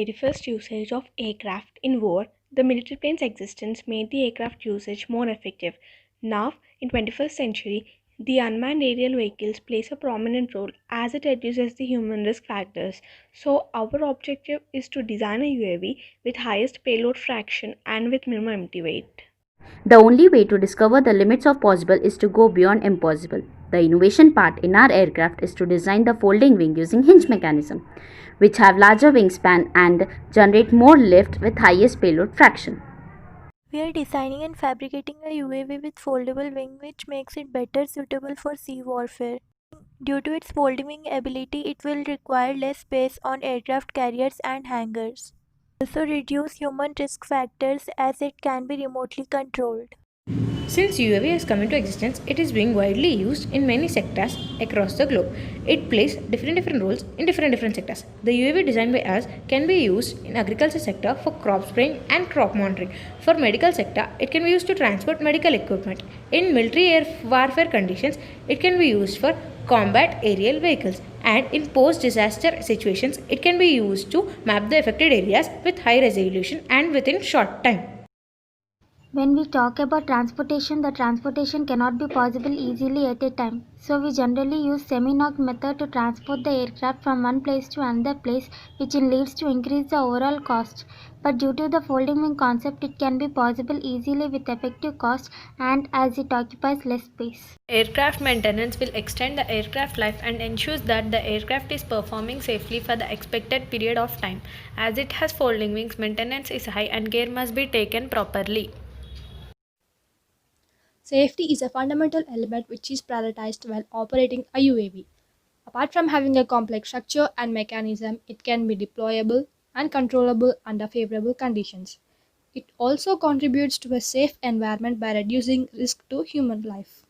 very first usage of aircraft in war, the military plane's existence made the aircraft usage more effective. Now, in 21st century, the unmanned aerial vehicles plays a prominent role as it reduces the human risk factors. So, our objective is to design a UAV with highest payload fraction and with minimum empty weight. The only way to discover the limits of possible is to go beyond impossible. The innovation part in our aircraft is to design the folding wing using hinge mechanism, which have larger wingspan and generate more lift with highest payload fraction. We are designing and fabricating a UAV with foldable wing which makes it better suitable for sea warfare. Due to its folding ability, it will require less space on aircraft carriers and hangars. Also reduce human risk factors as it can be remotely controlled. Since UAV has come into existence, it is being widely used in many sectors across the globe. It plays different roles in different sectors. The UAV designed by us can be used in agriculture sector for crop spraying and crop monitoring. For medical sector, it can be used to transport medical equipment. In military air warfare conditions, it can be used for combat aerial vehicles. And in post-disaster situations, it can be used to map the affected areas with high resolution and within short time. When we talk about transportation, the transportation cannot be possible easily at a time. So we generally use semi-knocked method to transport the aircraft from one place to another place, which leads to increase the overall cost. But due to the folding wing concept, it can be possible easily with effective cost and as it occupies less space. Aircraft maintenance will extend the aircraft life and ensures that the aircraft is performing safely for the expected period of time. As it has folding wings, maintenance is high and care must be taken properly. Safety is a fundamental element which is prioritized while operating a UAV. Apart from having a complex structure and mechanism, it can be deployable and controllable under favorable conditions. It also contributes to a safe environment by reducing risk to human life.